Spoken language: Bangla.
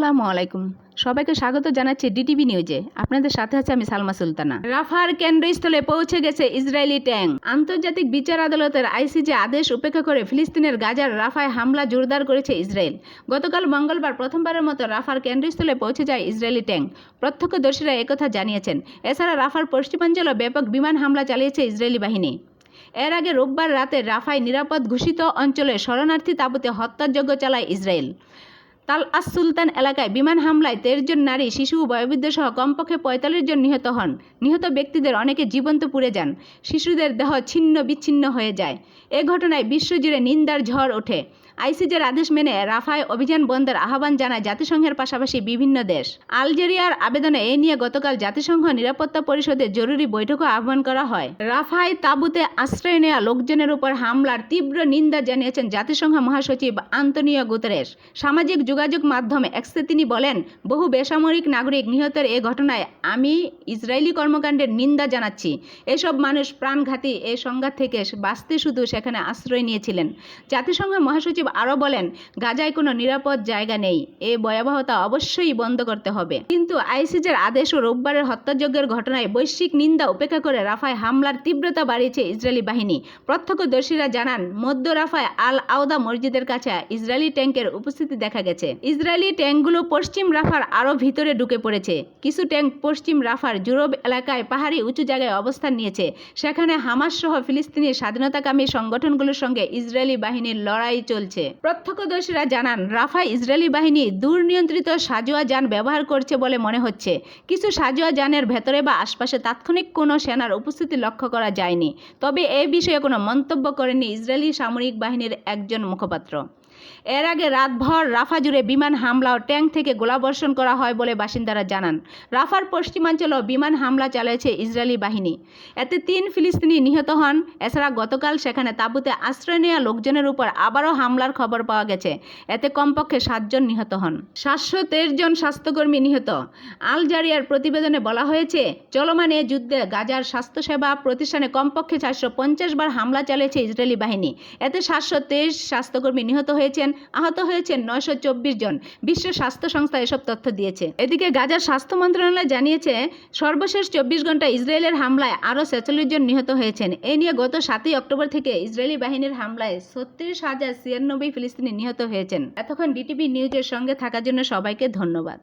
আসসালামু আলাইকুম। সবাইকে স্বাগত জানাচ্ছি ডিটিভি নিউজে। আপনাদের সাথে আছে আমি সালমা সুলতানা। রাফার কেন্দ্রস্থলে পৌঁছে গেছে ইসরায়েলি ট্যাঙ্ক। আন্তর্জাতিক বিচার আদালতের আইসিজে আদেশ উপেক্ষা করে ফিলিস্তিনের গাজার রাফায় হামলা জোরদার করেছে ইসরায়েল। গতকাল মঙ্গলবার প্রথমবারের মতো রাফার কেন্দ্রস্থলে পৌঁছে যায় ইসরায়েলি ট্যাঙ্ক। প্রত্যক্ষদর্শীরা একথা জানিয়েছেন। এছাড়া রাফার পশ্চিমাঞ্চলে ব্যাপক বিমান হামলা চালিয়েছে ইসরায়েলি বাহিনী। এর আগে রোববার রাতে রাফায় নিরাপদ ঘোষিত অঞ্চলে শরণার্থী তাঁবুতে হত্যাযজ্ঞ চালায় ইসরায়েল। তাল আস সুলতান এলাকায় বিমান হামলায় 13 জন নারী, শিশু ও বয়োবৃদ্ধ সহ কমপক্ষে 45 জন নিহত হন। নিহত ব্যক্তিদের অনেকে জীবন্ত পুড়ে যান। শিশুদের দেহ ছিন্ন বিচ্ছিন্ন হয়ে যায়। এ ঘটনায় বিশ্বজুড়ে নিন্দার ঝড় ওঠে। আইসিজের আদেশ মেনে রাফায় অভিযান বন্ধের আহ্বান জানায় জাতিসংঘের পাশাপাশি বিভিন্ন দেশ। আলজেরিয়ার আবেদনে এ নিয়ে গতকাল জাতিসংঘ নিরাপত্তা পরিষদের জরুরি বৈঠকও আহ্বান করা হয়। রাফায় তাঁবুতে আশ্রয় নেওয়া লোকজনের উপর হামলার তীব্র নিন্দা জানিয়েছেন জাতিসংঘ মহাসচিব আন্তোনিও গুতেরেস। সামাজিক যোগাযোগ মাধ্যমে এক্সে তিনি বলেন, বহু বেসামরিক নাগরিক নিহতের এ ঘটনায় আমি ইসরায়েলি কর্মকাণ্ডের নিন্দা জানাচ্ছি। এসব মানুষ প্রাণঘাতী এ সংঘাত থেকে বাঁচতে শুধু সেখানে আশ্রয় নিয়েছিলেন। জাতিসংঘ মহাসচিব আরও বলেন, গাজায় কোনো নিরাপদ জায়গা নেই। এ ভয়াবহতা অবশ্যই বন্ধ করতে হবে। কিন্তু আইসিজের আদেশ ও রোববারের হত্যাযজ্ঞের ঘটনায় বৈশ্বিক নিন্দা উপেক্ষা করে রাফায় হামলার তীব্রতা বাড়িয়েছে ইসরায়েলি বাহিনী। প্রত্যক্ষদর্শীরা জানান, মধ্য রাফায় আল আওদা মসজিদের কাছে ইসরায়েলি ট্যাঙ্কের উপস্থিতি দেখা গেছে। ইসরায়েলি ট্যাঙ্কগুলো পশ্চিম রাফার আরও ভিতরে ঢুকে পড়েছে। কিছু ট্যাঙ্ক পশ্চিম রাফার জুরব এলাকায় পাহাড়ি উঁচু জায়গায় অবস্থান নিয়েছে। সেখানে হামাস সহ ফিলিস্তিনি স্বাধীনতাকামী সংগঠনগুলোর সঙ্গে ইসরায়েলি বাহিনীর লড়াই চলছে। প্রত্যক্ষদর্শীরা জানান, রাফায় ইসরায়েলি বাহিনী দুর্নিয়ন্ত্রিত সাঁজোয়া যান ব্যবহার করছে বলে মনে হচ্ছে। কিছু সাঁজোয়া যানের ভেতরে বা আশপাশে তাৎক্ষণিক কোনো সেনার উপস্থিতি লক্ষ্য করা যায়নি। তবে এ বিষয়ে কোনো মন্তব্য করেননি ইসরায়েলি সামরিক বাহিনীর একজন মুখপাত্র। এর আগে রাতভর রাফা জুড়ে বিমান হামলা ও ট্যাঙ্ক থেকে গোলাবর্ষণ করা হয় বলে বাসিন্দারা জানান। রাফার পশ্চিমাঞ্চলেও বিমান হামলা চালিয়েছে ইসরায়েলি বাহিনী। এতে 3 ফিলিস্তিনি নিহত হন। এছাড়া গতকাল সেখানে তাঁবুতে আশ্রয় নেওয়া লোকজনের উপর আবারও হামলার খবর পাওয়া গেছে। এতে কমপক্ষে 7 জন নিহত হন। 713 জন স্বাস্থ্যকর্মী নিহত। আলজেরিয়ার প্রতিবেদনে বলা হয়েছে, চলমান এ যুদ্ধে গাজার স্বাস্থ্যসেবা প্রতিষ্ঠানে কমপক্ষে 450 বার হামলা চালিয়েছে ইসরায়েলি বাহিনী। এতে 723 স্বাস্থ্যকর্মী নিহত হয়েছেন। আহত হয়েছেন 924 জন। বিশ্ব স্বাস্থ্য সংস্থা এসব তথ্য দিয়েছে। এদিকে গাজার স্বাস্থ্য মন্ত্রণালয় জানিয়েছে, সর্বশেষ 24 ঘন্টায় ইসরায়েলের হামলায় আরও 46 জন নিহত হয়েছেন। এ নিয়ে গত 7 অক্টোবর থেকে ইসরায়েলি বাহিনীর হামলায় 36,096 ফিলিস্তিনি নিহত হয়েছেন। এতক্ষণ ডিটিভি নিউজের সঙ্গে থাকার জন্য সবাইকে ধন্যবাদ।